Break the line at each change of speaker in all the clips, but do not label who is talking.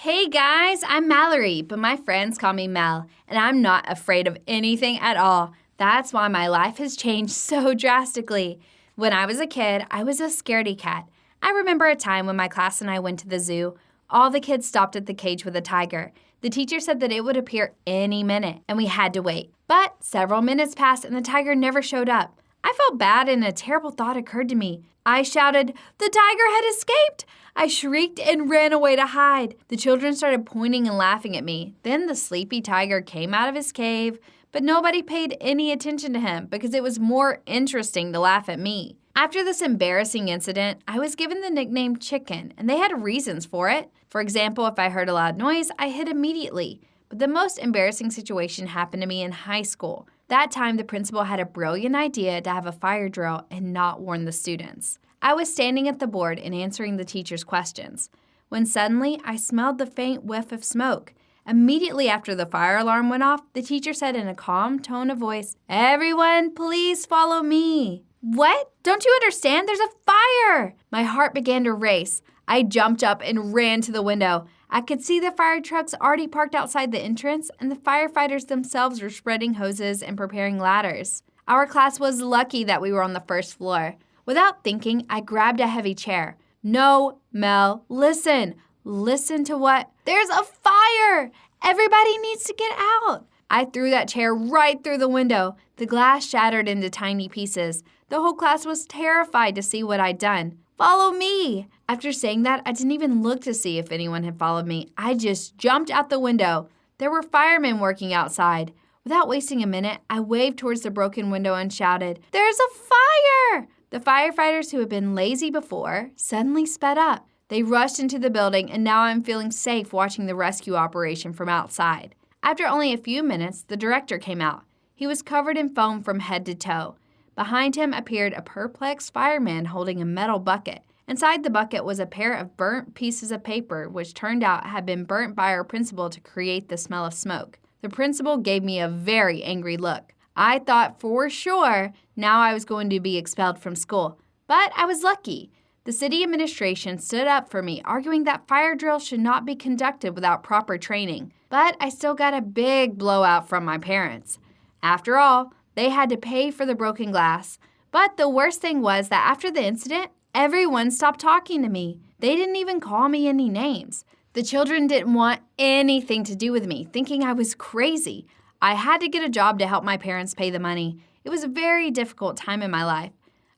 Hey guys, I'm Mallory, but my friends call me Mel, and I'm not afraid of anything at all. That's why my life has changed so drastically. When I was a kid, I was a scaredy cat. I remember a time when my class and I went to the zoo. All the kids stopped at the cage with a tiger. The teacher said that it would appear any minute, and we had to wait. But several minutes passed and the tiger never showed up. I felt bad and a terrible thought occurred to me. I shouted, "The tiger had escaped!" I shrieked and ran away to hide. The children started pointing and laughing at me. Then the sleepy tiger came out of his cave, but nobody paid any attention to him because it was more interesting to laugh at me. After this embarrassing incident, I was given the nickname Chicken, and they had reasons for it. For example, if I heard a loud noise, I hid immediately. But the most embarrassing situation happened to me in high school. That time, the principal had a brilliant idea to have a fire drill and not warn the students. I was standing at the board and answering the teacher's questions, when suddenly I smelled the faint whiff of smoke. Immediately after the fire alarm went off, the teacher said in a calm tone of voice, "Everyone, please follow me." "What? Don't you understand? There's a fire!" My heart began to race. I jumped up and ran to the window. I could see the fire trucks already parked outside the entrance, and the firefighters themselves were spreading hoses and preparing ladders. Our class was lucky that we were on the first floor. Without thinking, I grabbed a heavy chair. "No, Mel, listen. Listen to what? There's a fire! Everybody needs to get out!" I threw that chair right through the window. The glass shattered into tiny pieces. The whole class was terrified to see what I'd done. "Follow me!" After saying that, I didn't even look to see if anyone had followed me. I just jumped out the window. There were firemen working outside. Without wasting a minute, I waved towards the broken window and shouted, "There's a fire!" The firefighters who had been lazy before suddenly sped up. They rushed into the building, and now I'm feeling safe watching the rescue operation from outside. After only a few minutes, the director came out. He was covered in foam from head to toe. Behind him appeared a perplexed fireman holding a metal bucket. Inside the bucket was a pair of burnt pieces of paper, which turned out had been burnt by our principal to create the smell of smoke. The principal gave me a very angry look. I thought for sure now I was going to be expelled from school. But I was lucky. The city administration stood up for me, arguing that fire drills should not be conducted without proper training. But I still got a big blowout from my parents. After all, they had to pay for the broken glass. But the worst thing was that after the incident, everyone stopped talking to me. They didn't even call me any names. The children didn't want anything to do with me, thinking I was crazy. I had to get a job to help my parents pay the money. It was a very difficult time in my life.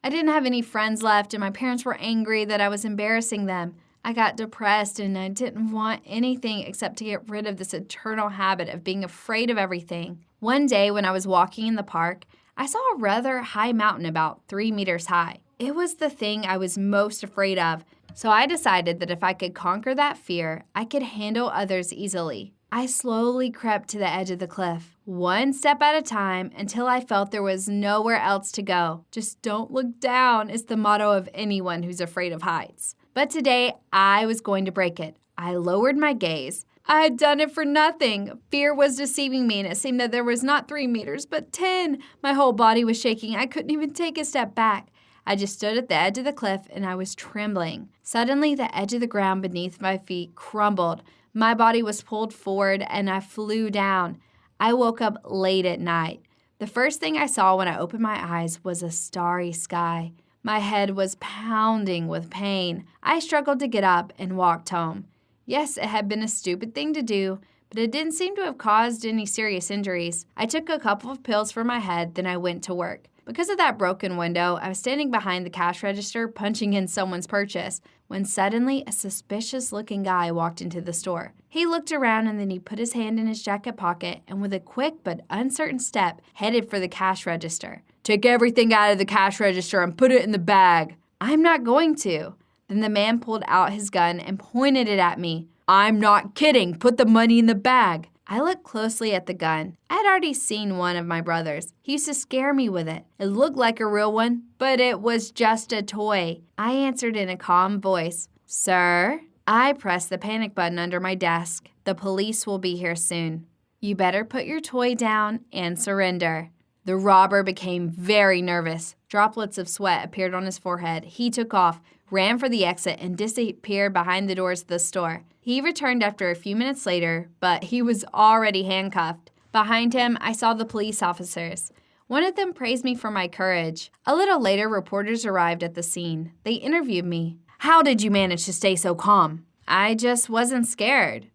I didn't have any friends left, and my parents were angry that I was embarrassing them. I got depressed, and I didn't want anything except to get rid of this eternal habit of being afraid of everything. One day when I was walking in the park, I saw a rather high mountain about 3 meters high. It was the thing I was most afraid of, so I decided that if I could conquer that fear, I could handle others easily. I slowly crept to the edge of the cliff, one step at a time, until I felt there was nowhere else to go. Just don't look down is the motto of anyone who's afraid of heights. But today, I was going to break it. I lowered my gaze. I had done it for nothing. Fear was deceiving me, and it seemed that there was not 3 meters, but 10. My whole body was shaking. I couldn't even take a step back. I just stood at the edge of the cliff, and I was trembling. Suddenly, the edge of the ground beneath my feet crumbled. My body was pulled forward, and I flew down. I woke up late at night. The first thing I saw when I opened my eyes was a starry sky. My head was pounding with pain. I struggled to get up and walked home. Yes, it had been a stupid thing to do, but it didn't seem to have caused any serious injuries. I took a couple of pills for my head, then I went to work. Because of that broken window, I was standing behind the cash register punching in someone's purchase when suddenly a suspicious-looking guy walked into the store. He looked around and then he put his hand in his jacket pocket and with a quick but uncertain step headed for the cash register. "Take everything out of the cash register and put it in the bag." "I'm not going to." Then the man pulled out his gun and pointed it at me. "I'm not kidding. Put the money in the bag." I looked closely at the gun. I had already seen one of my brothers. He used to scare me with it. It looked like a real one, but it was just a toy. I answered in a calm voice, "Sir?" I pressed the panic button under my desk. "The police will be here soon. You better put your toy down and surrender." The robber became very nervous. Droplets of sweat appeared on his forehead. He took off, ran for the exit, and disappeared behind the doors of the store. He returned after a few minutes later, but he was already handcuffed. Behind him, I saw the police officers. One of them praised me for my courage. A little later, reporters arrived at the scene. They interviewed me. How did you manage to stay so calm? I just wasn't scared.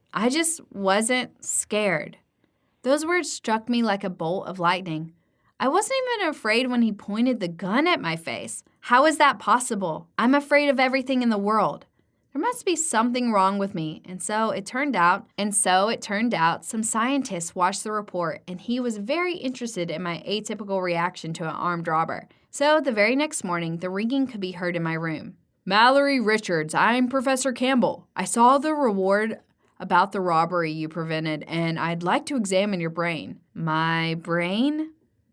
Those words struck me like a bolt of lightning. I wasn't even afraid when he pointed the gun at my face. How is that possible? I'm afraid of everything in the world. There must be something wrong with me. And so it turned out, some scientists watched the report, and he was very interested in my atypical reaction to an armed robber. So the very next morning, the ringing could be heard in my room. Mallory Richards, I'm Professor Campbell. I saw the reward about the robbery you prevented, and I'd like to examine your brain. My brain?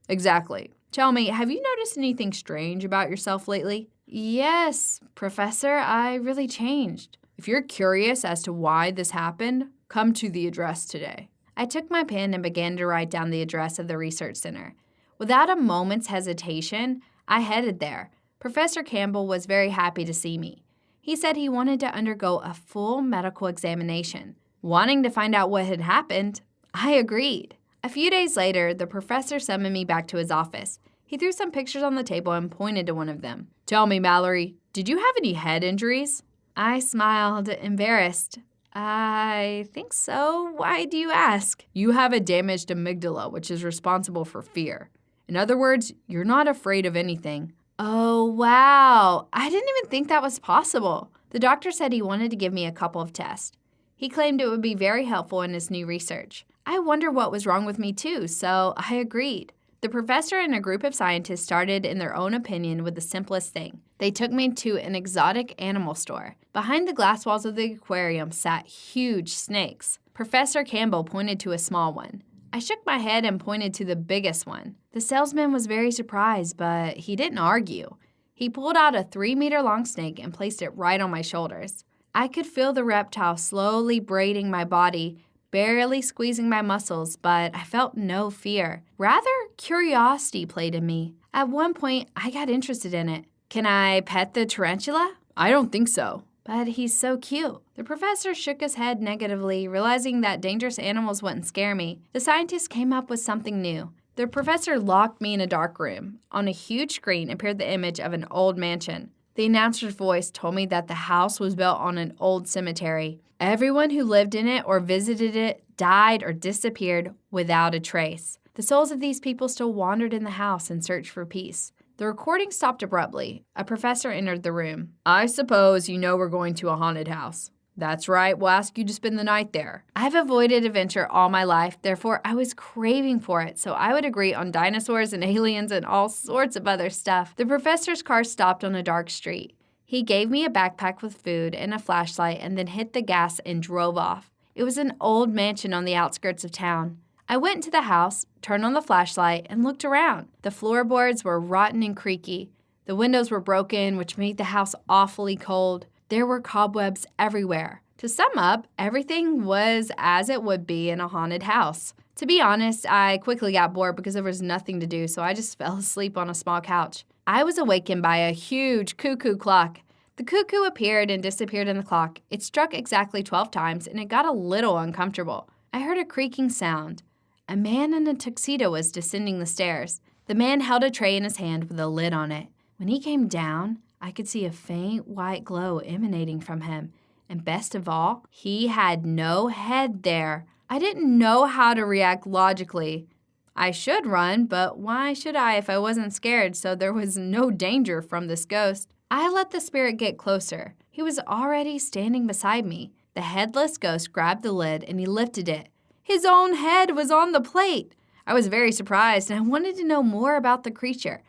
Exactly. Tell me, have you noticed anything strange about yourself lately? Yes, Professor, I really changed. If you're curious as to why this happened, come to the address today. I took my pen and began to write down the address of the research center. Without a moment's hesitation, I headed there. Professor Campbell was very happy to see me. He said he wanted to undergo a full medical examination. Wanting to find out what had happened, I agreed. A few days later, the professor summoned me back to his office. He threw some pictures on the table and pointed to one of them. Tell me, Mallory, did you have any head injuries? I smiled, embarrassed. I think so. Why do you ask? You have a damaged amygdala, which is responsible for fear. In other words, you're not afraid of anything. Oh, wow. I didn't even think that was possible. The doctor said he wanted to give me a couple of tests. He claimed it would be very helpful in his new research. I wonder what was wrong with me too, so I agreed. The professor and a group of scientists started in their own opinion with the simplest thing. They took me to an exotic animal store. Behind the glass walls of the aquarium sat huge snakes. Professor Campbell pointed to a small one. I shook my head and pointed to the biggest one. The salesman was very surprised, but he didn't argue. He pulled out a 3-meter-long snake and placed it right on my shoulders. I could feel the reptile slowly braiding my body, barely squeezing my muscles, but I felt no fear. Rather, curiosity played in me. At one point, I got interested in it. Can I pet the tarantula? I don't think so. But he's so cute. The professor shook his head negatively, realizing that dangerous animals wouldn't scare me. The scientist came up with something new. The professor locked me in a dark room. On a huge screen appeared the image of an old mansion. The announcer's voice told me that the house was built on an old cemetery. Everyone who lived in it or visited it died or disappeared without a trace. The souls of these people still wandered in the house in search for peace. The recording stopped abruptly. A professor entered the room. I suppose you know we're going to a haunted house. That's right, we'll ask you to spend the night there. I've avoided adventure all my life, therefore I was craving for it, so I would agree on dinosaurs and aliens and all sorts of other stuff. The professor's car stopped on a dark street. He gave me a backpack with food and a flashlight and then hit the gas and drove off. It was an old mansion on the outskirts of town. I went into the house, turned on the flashlight, and looked around. The floorboards were rotten and creaky. The windows were broken, which made the house awfully cold. There were cobwebs everywhere. To sum up, everything was as it would be in a haunted house. To be honest, I quickly got bored because there was nothing to do, so I just fell asleep on a small couch. I was awakened by a huge cuckoo clock. The cuckoo appeared and disappeared in the clock. It struck exactly 12 times, and it got a little uncomfortable. I heard a creaking sound. A man in a tuxedo was descending the stairs. The man held a tray in his hand with a lid on it. When he came down, I could see a faint white glow emanating from him. And best of all, he had no head there. I didn't know how to react logically. I should run, but why should I if I wasn't scared, so there was no danger from this ghost? I let the spirit get closer. He was already standing beside me. The headless ghost grabbed the lid and he lifted it. His own head was on the plate. I was very surprised and I wanted to know more about the creature.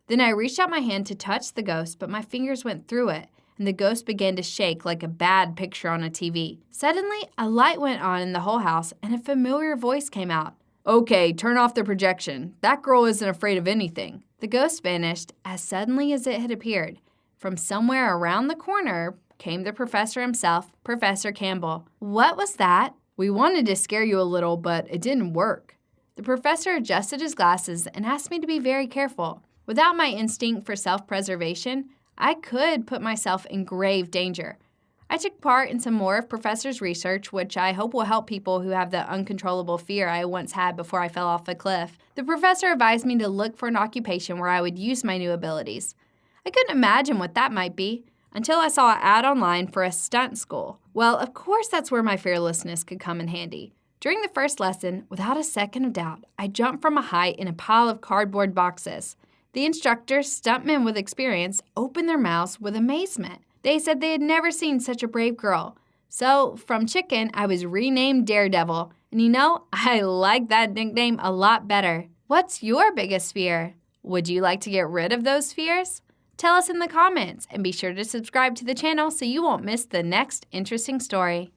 Then I reached out my hand to touch the ghost, but my fingers went through it, and the ghost began to shake like a bad picture on a TV. Suddenly, a light went on in the whole house, and a familiar voice came out. Okay, turn off the projection. That girl isn't afraid of anything. The ghost vanished as suddenly as it had appeared. From somewhere around the corner came the professor himself, Professor Campbell. What was that? We wanted to scare you a little, but it didn't work. The professor adjusted his glasses and asked me to be very careful. Without my instinct for self-preservation, I could put myself in grave danger. I took part in some more of Professor's research, which I hope will help people who have the uncontrollable fear I once had before I fell off a cliff. The professor advised me to look for an occupation where I would use my new abilities. I couldn't imagine what that might be until I saw an ad online for a stunt school. Well, of course that's where my fearlessness could come in handy. During the first lesson, without a second of doubt, I jumped from a height in a pile of cardboard boxes. The instructors, stuntmen with experience, opened their mouths with amazement. They said they had never seen such a brave girl. So, from Chicken, I was renamed Daredevil. And you know, I like that nickname a lot better. What's your biggest fear? Would you like to get rid of those fears? Tell us in the comments, and be sure to subscribe to the channel so you won't miss the next interesting story.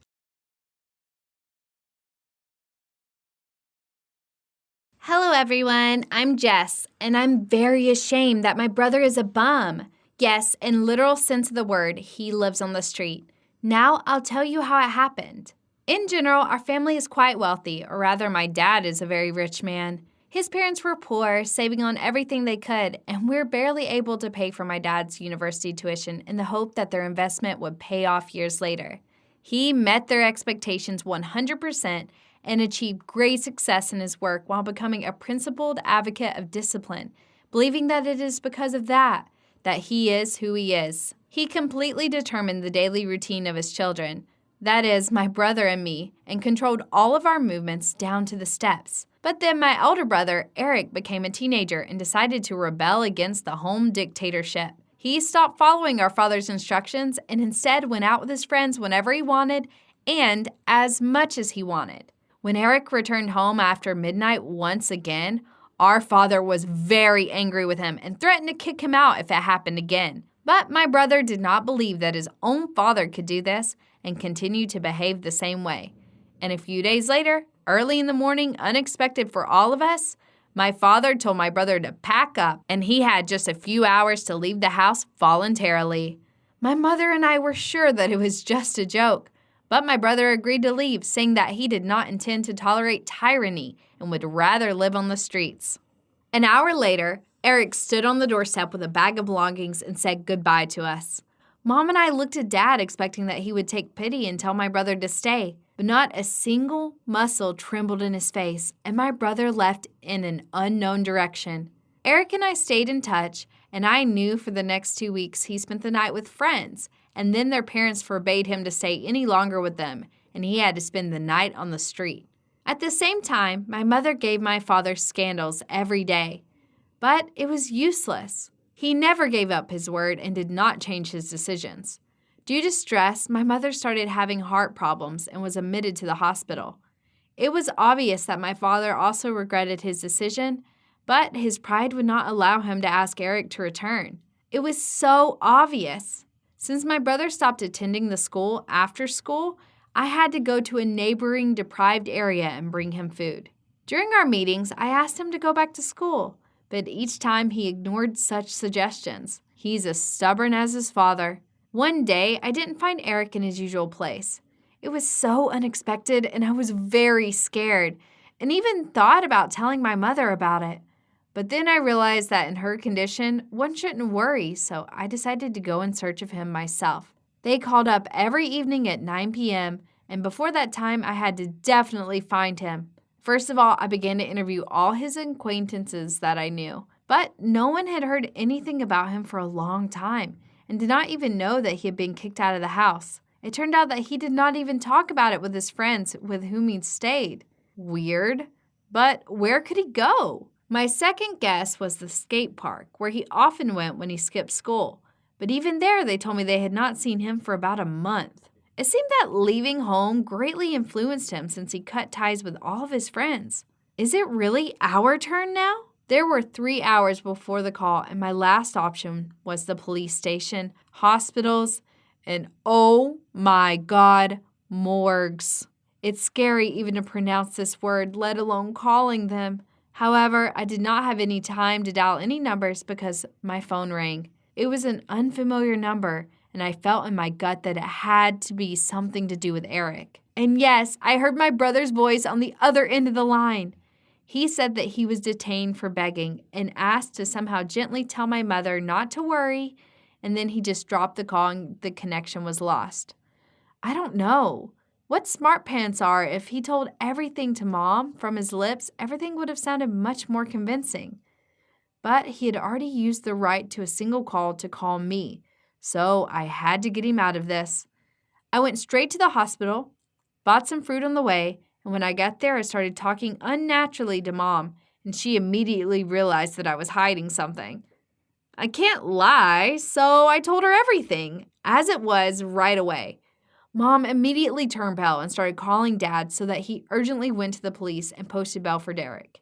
Hello everyone, I'm Jess, and I'm very ashamed that my brother is a bum. Yes, in literal sense of the word, he lives on the street. Now I'll tell you how it happened. In general, our family is quite wealthy, or rather my dad is a very rich man. His parents were poor, saving on everything they could, and we're barely able to pay for my dad's university tuition in the hope that their investment would pay off years later. He met their expectations 100% and achieved great success in his work while becoming a principled advocate of discipline, believing that it is because of that he is who he is. He completely determined the daily routine of his children, that is, my brother and me, and controlled all of our movements down to the steps. But then my elder brother, Eric, became a teenager and decided to rebel against the home dictatorship. He stopped following our father's instructions and instead went out with his friends whenever he wanted and as much as he wanted. When Eric returned home after midnight once again, our father was very angry with him and threatened to kick him out if it happened again. But my brother did not believe that his own father could do this and continued to behave the same way. And a few days later, early in the morning, unexpected for all of us, my father told my brother to pack up, and he had just a few hours to leave the house voluntarily. My mother and I were sure that it was just a joke, but my brother agreed to leave, saying that he did not intend to tolerate tyranny and would rather live on the streets. An hour later, Eric stood on the doorstep with a bag of belongings and said goodbye to us. Mom and I looked at Dad, expecting that he would take pity and tell my brother to stay, but not a single muscle trembled in his face, and my brother left in an unknown direction. Eric and I stayed in touch, and I knew for the next 2 weeks he spent the night with friends, and then their parents forbade him to stay any longer with them, and he had to spend the night on the street. At the same time, my mother gave my father scandals every day, but it was useless. He never gave up his word and did not change his decisions. Due to stress, my mother started having heart problems and was admitted to the hospital. It was obvious that my father also regretted his decision, but his pride would not allow him to ask Eric to return. It was so obvious. Since my brother stopped attending the school after school, I had to go to a neighboring deprived area and bring him food. During our meetings, I asked him to go back to school, but each time he ignored such suggestions. He's as stubborn as his father. One day, I didn't find Eric in his usual place. It was so unexpected, and I was very scared, and even thought about telling my mother about it. But then I realized that in her condition, one shouldn't worry, so I decided to go in search of him myself. They called up every evening at 9 p.m., and before that time, I had to definitely find him. First of all, I began to interview all his acquaintances that I knew, but no one had heard anything about him for a long time and did not even know that he had been kicked out of the house. It turned out that he did not even talk about it with his friends with whom he'd stayed. Weird. But where could he go? My second guess was the skate park, where he often went when he skipped school. But even there, they told me they had not seen him for about a month. It seemed that leaving home greatly influenced him since he cut ties with all of his friends. Is it really our turn now? There were 3 hours before the call, and my last option was the police station, hospitals, and oh my God, morgues. It's scary even to pronounce this word, let alone calling them. However, I did not have any time to dial any numbers because my phone rang. It was an unfamiliar number, and I felt in my gut that it had to be something to do with Eric. And yes, I heard my brother's voice on the other end of the line. He said that he was detained for begging and asked to somehow gently tell my mother not to worry and then he just dropped the call and the connection was lost. I don't know what smart pants are. If he told everything to Mom from his lips, everything would have sounded much more convincing. But he had already used the right to a single call to call me, so I had to get him out of this. I went straight to the hospital, bought some fruit on the way, and when I got there, I started talking unnaturally to Mom, and she immediately realized that I was hiding something. I can't lie, so I told her everything, as it was right away. Mom immediately turned pale and started calling Dad so that he urgently went to the police and posted bail for Derek.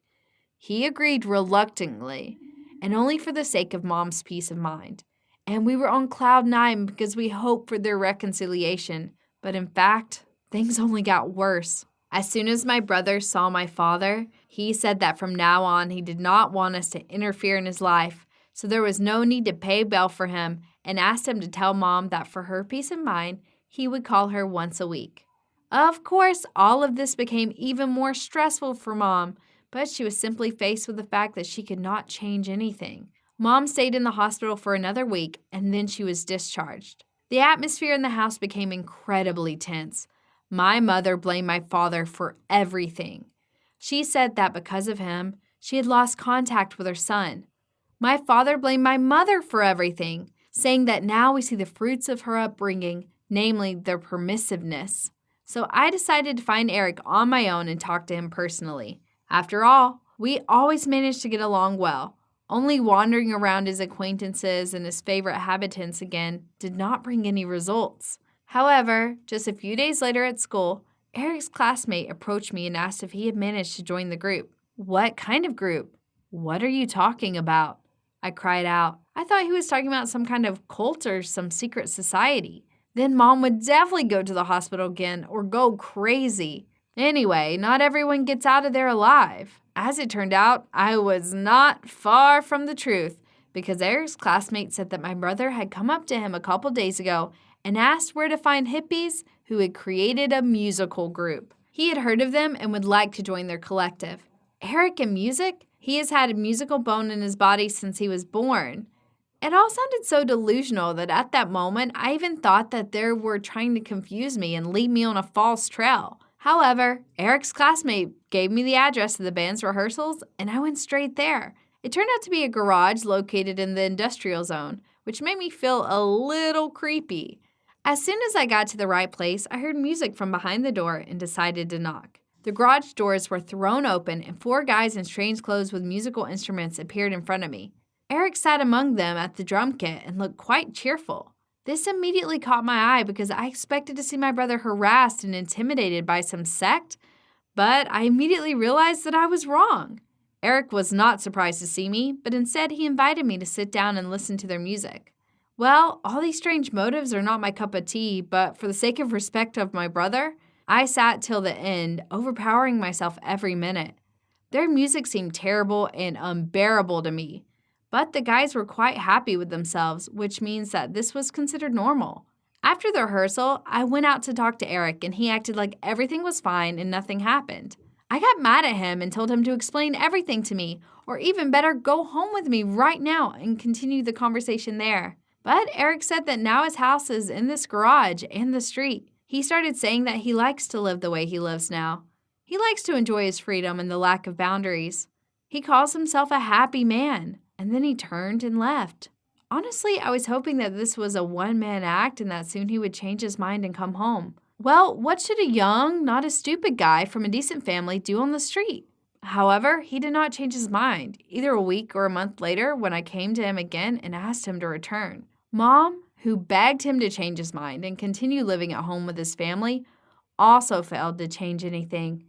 He agreed reluctantly, and only for the sake of Mom's peace of mind. And we were on cloud 9 because we hoped for their reconciliation, but in fact, things only got worse. As soon as my brother saw my father, he said that from now on he did not want us to interfere in his life, so there was no need to pay bail for him, and asked him to tell Mom that for her peace of mind, he would call her once a week. Of course, all of this became even more stressful for Mom, but she was simply faced with the fact that she could not change anything. Mom stayed in the hospital for another week, and then she was discharged. The atmosphere in the house became incredibly tense. My mother blamed my father for everything. She said that because of him, she had lost contact with her son. My father blamed my mother for everything, saying that now we see the fruits of her upbringing, namely their permissiveness. So I decided to find Eric on my own and talk to him personally. After all, we always managed to get along well. Only wandering around his acquaintances and his favorite habitants again did not bring any results. However, just a few days later at school, Eric's classmate approached me and asked if he had managed to join the group. What kind of group? What are you talking about? I cried out. I thought he was talking about some kind of cult or some secret society. Then Mom would definitely go to the hospital again or go crazy. Anyway, not everyone gets out of there alive. As it turned out, I was not far from the truth because Eric's classmate said that my brother had come up to him a couple days ago and asked where to find hippies who had created a musical group. He had heard of them and would like to join their collective. Eric and music? He has had a musical bone in his body since he was born. It all sounded so delusional that at that moment, I even thought that they were trying to confuse me and lead me on a false trail. However, Eric's classmate gave me the address of the band's rehearsals, and I went straight there. It turned out to be a garage located in the industrial zone, which made me feel a little creepy. As soon as I got to the right place, I heard music from behind the door and decided to knock. The garage doors were thrown open, and 4 guys in strange clothes with musical instruments appeared in front of me. Eric sat among them at the drum kit and looked quite cheerful. This immediately caught my eye because I expected to see my brother harassed and intimidated by some sect, but I immediately realized that I was wrong. Eric was not surprised to see me, but instead he invited me to sit down and listen to their music. Well, all these strange motives are not my cup of tea, but for the sake of respect of my brother, I sat till the end, overpowering myself every minute. Their music seemed terrible and unbearable to me. But the guys were quite happy with themselves, which means that this was considered normal. After the rehearsal, I went out to talk to Eric, and he acted like everything was fine and nothing happened. I got mad at him and told him to explain everything to me, or even better, go home with me right now and continue the conversation there. But Eric said that now his house is in this garage and the street. He started saying that he likes to live the way he lives now. He likes to enjoy his freedom and the lack of boundaries. He calls himself a happy man. And then he turned and left. Honestly, I was hoping that this was a one-man act and that soon he would change his mind and come home. Well, what should a young, not a stupid guy from a decent family do on the street? However, he did not change his mind, either a week or a month later when I came to him again and asked him to return. Mom, who begged him to change his mind and continue living at home with his family, also failed to change anything.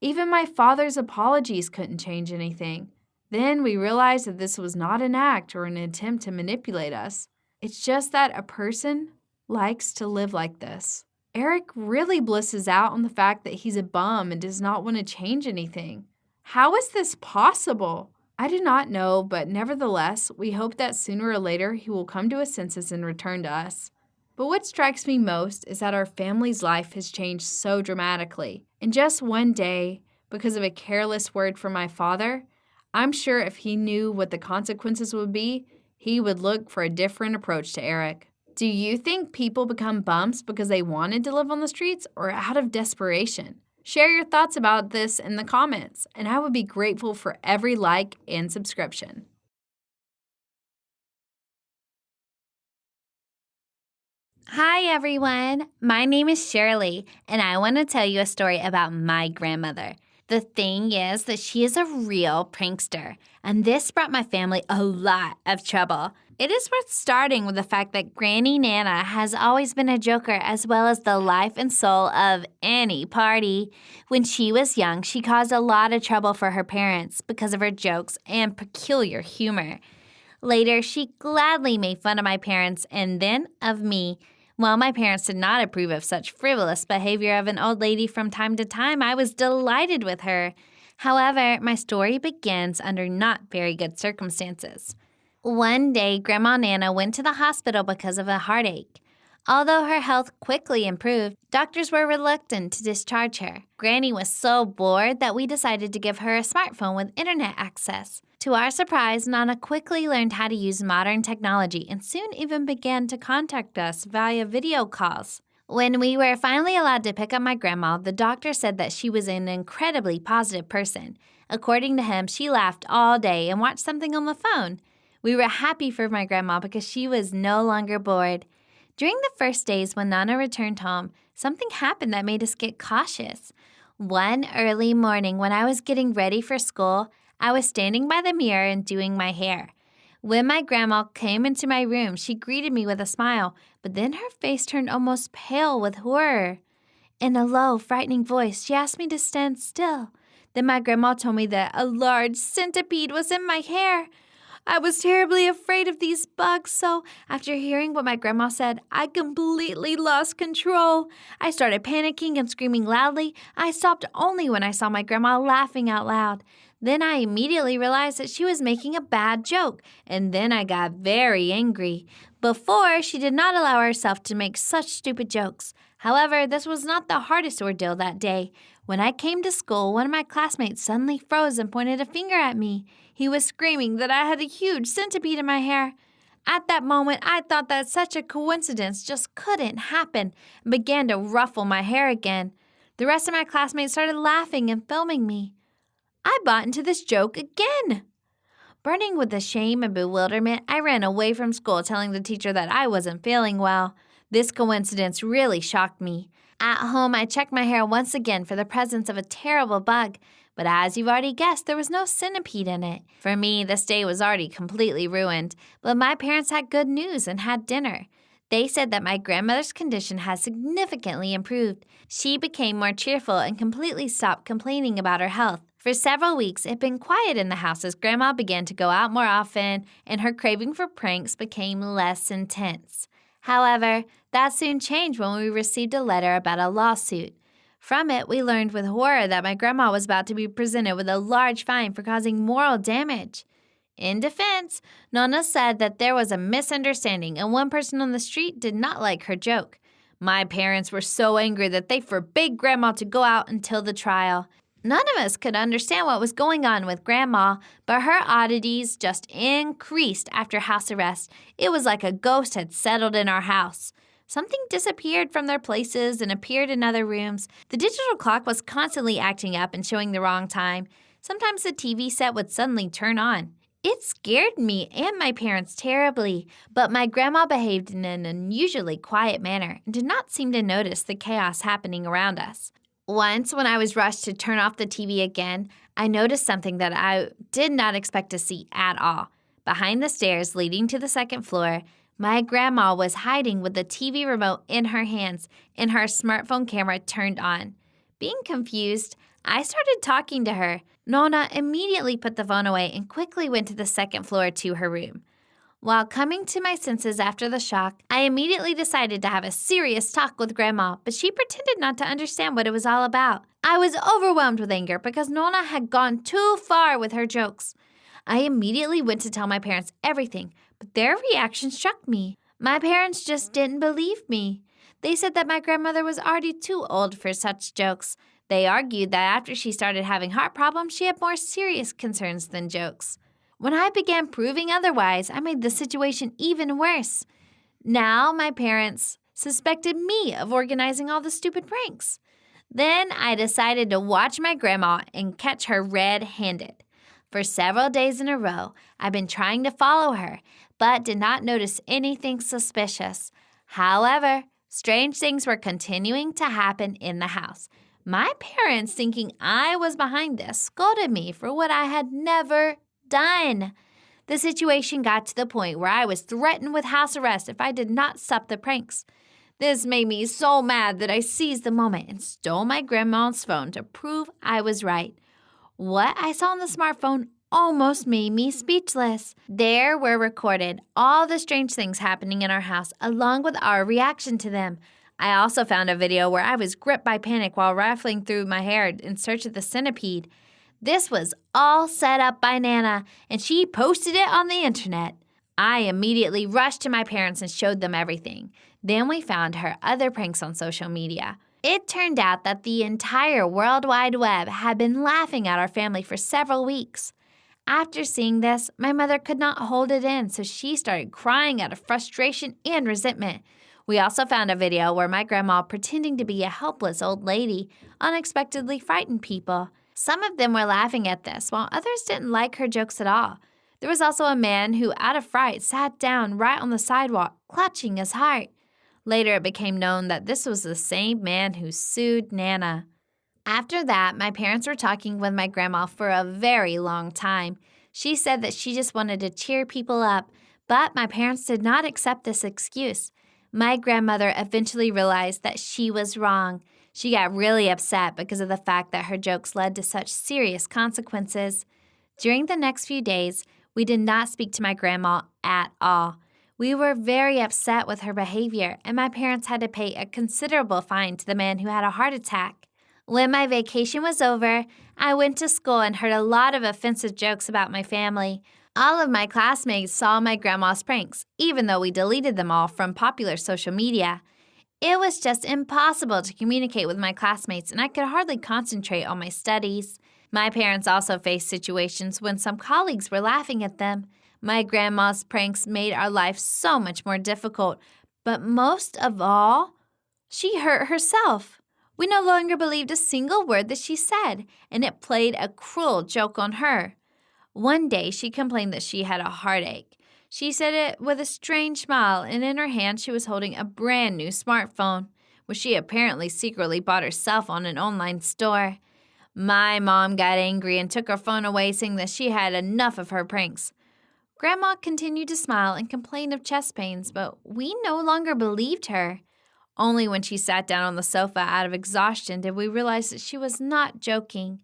Even my father's apologies couldn't change anything. Then we realized that this was not an act or an attempt to manipulate us. It's just that a person likes to live like this. Eric really blisses out on the fact that he's a bum and does not want to change anything. How is this possible? I do not know, but nevertheless, we hope that sooner or later he will come to his senses and return to us. But what strikes me most is that our family's life has changed so dramatically. In just one day, because of a careless word from my father, I'm sure if he knew what the consequences would be, he would look for a different approach to Eric. Do you think people become bumps because they wanted to live on the streets or out of desperation? Share your thoughts about this in the comments, and I would be grateful for every like and subscription. Hi, everyone. My name is Shirley, and I want to tell you a story about my grandmother. The thing is that she is a real prankster, and this brought my family a lot of trouble. It is worth starting with the fact that Granny Nana has always been a joker as well as the life and soul of any party. When she was young, she caused a lot of trouble for her parents because of her jokes and peculiar humor. Later, she gladly made fun of my parents and then of me. While my parents did not approve of such frivolous behavior of an old lady from time to time, I was delighted with her. However, my story begins under not very good circumstances. One day, Grandma Nana went to the hospital because of a heartache. Although her health quickly improved, doctors were reluctant to discharge her. Granny was so bored that we decided to give her a smartphone with internet access. To our surprise, Nana quickly learned how to use modern technology and soon even began to contact us via video calls. When we were finally allowed to pick up my grandma, the doctor said that she was an incredibly positive person. According to him, she laughed all day and watched something on the phone. We were happy for my grandma because she was no longer bored. During the first days when Nana returned home, something happened that made us get cautious. One early morning when I was getting ready for school, I was standing by the mirror and doing my hair. When my grandma came into my room, she greeted me with a smile, but then her face turned almost pale with horror. In a low, frightening voice, she asked me to stand still. Then my grandma told me that a large centipede was in my hair. I was terribly afraid of these bugs, so after hearing what my grandma said, I completely lost control. I started panicking and screaming loudly. I stopped only when I saw my grandma laughing out loud. Then I immediately realized that she was making a bad joke, and then I got very angry. Before, she did not allow herself to make such stupid jokes. However, this was not the hardest ordeal that day. When I came to school, one of my classmates suddenly froze and pointed a finger at me. He was screaming that I had a huge centipede in my hair. At that moment, I thought that such a coincidence just couldn't happen and began to ruffle my hair again. The rest of my classmates started laughing and filming me. I bought into this joke again. Burning with the shame and bewilderment, I ran away from school telling the teacher that I wasn't feeling well. This coincidence really shocked me. At home, I checked my hair once again for the presence of a terrible bug, but as you've already guessed, there was no centipede in it. For me, this day was already completely ruined, but my parents had good news and had dinner. They said that my grandmother's condition had significantly improved. She became more cheerful and completely stopped complaining about her health. For several weeks, it had been quiet in the house as Grandma began to go out more often and her craving for pranks became less intense. However, that soon changed when we received a letter about a lawsuit. From it, we learned with horror that my grandma was about to be presented with a large fine for causing moral damage. In defense, Nonna said that there was a misunderstanding and one person on the street did not like her joke. My parents were so angry that they forbade Grandma to go out until the trial. None of us could understand what was going on with Grandma, but her oddities just increased after house arrest. It was like a ghost had settled in our house. Something disappeared from their places and appeared in other rooms. The digital clock was constantly acting up and showing the wrong time. Sometimes the TV set would suddenly turn on. It scared me and my parents terribly, but my grandma behaved in an unusually quiet manner and did not seem to notice the chaos happening around us. Once, when I was rushed to turn off the TV again, I noticed something that I did not expect to see at all. Behind the stairs leading to the second floor, my grandma was hiding with the TV remote in her hands and her smartphone camera turned on. Being confused, I started talking to her. Nonna immediately put the phone away and quickly went to the second floor to her room. While coming to my senses after the shock, I immediately decided to have a serious talk with Grandma, but she pretended not to understand what it was all about. I was overwhelmed with anger because Nonna had gone too far with her jokes. I immediately went to tell my parents everything, but their reaction shocked me. My parents just didn't believe me. They said that my grandmother was already too old for such jokes. They argued that after she started having heart problems, she had more serious concerns than jokes. When I began proving otherwise, I made the situation even worse. Now my parents suspected me of organizing all the stupid pranks. Then I decided to watch my grandma and catch her red-handed. For several days in a row, I've been trying to follow her, but did not notice anything suspicious. However, strange things were continuing to happen in the house. My parents, thinking I was behind this, scolded me for what I had never done. The situation got to the point where I was threatened with house arrest if I did not stop the pranks. This made me so mad that I seized the moment and stole my grandma's phone to prove I was right. What I saw on the smartphone almost made me speechless. There were recorded all the strange things happening in our house, along with our reaction to them. I also found a video where I was gripped by panic while rifling through my hair in search of the centipede. This was all set up by Nana, and she posted it on the internet. I immediately rushed to my parents and showed them everything. Then we found her other pranks on social media. It turned out that the entire World Wide Web had been laughing at our family for several weeks. After seeing this, my mother could not hold it in, so she started crying out of frustration and resentment. We also found a video where my grandma, pretending to be a helpless old lady, unexpectedly frightened people. Some of them were laughing at this, while others didn't like her jokes at all. There was also a man who, out of fright, sat down right on the sidewalk, clutching his heart. Later, it became known that this was the same man who sued Nana. After that, my parents were talking with my grandma for a very long time. She said that she just wanted to cheer people up, but my parents did not accept this excuse. My grandmother eventually realized that she was wrong. She got really upset because of the fact that her jokes led to such serious consequences. During the next few days, we did not speak to my grandma at all. We were very upset with her behavior, and my parents had to pay a considerable fine to the man who had a heart attack. When my vacation was over, I went to school and heard a lot of offensive jokes about my family. All of my classmates saw my grandma's pranks, even though we deleted them all from popular social media. It was just impossible to communicate with my classmates, and I could hardly concentrate on my studies. My parents also faced situations when some colleagues were laughing at them. My grandma's pranks made our life so much more difficult, but most of all, she hurt herself. We no longer believed a single word that she said, and it played a cruel joke on her. One day, she complained that she had a heartache. She said it with a strange smile, and in her hand she was holding a brand new smartphone, which she apparently secretly bought herself on an online store. My mom got angry and took her phone away, saying that she had enough of her pranks. Grandma continued to smile and complain of chest pains, but we no longer believed her. Only when she sat down on the sofa out of exhaustion did we realize that she was not joking.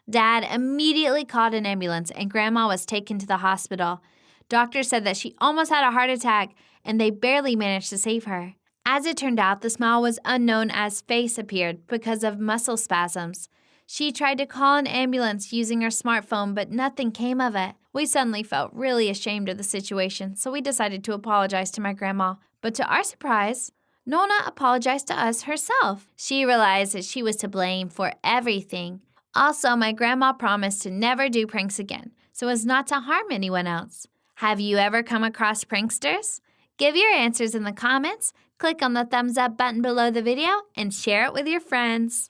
Dad immediately called an ambulance, and Grandma was taken to the hospital. Doctors said that she almost had a heart attack, and they barely managed to save her. As it turned out, the smile was unknown as face appeared because of muscle spasms. She tried to call an ambulance using her smartphone, but nothing came of it. We suddenly felt really ashamed of the situation, so we decided to apologize to my grandma. But to our surprise, Nona apologized to us herself. She realized that she was to blame for everything. Also, my grandma promised to never do pranks again, so as not to harm anyone else. Have you ever come across pranksters? Give your answers in the comments, click on the thumbs up button below the video, and share it with your friends.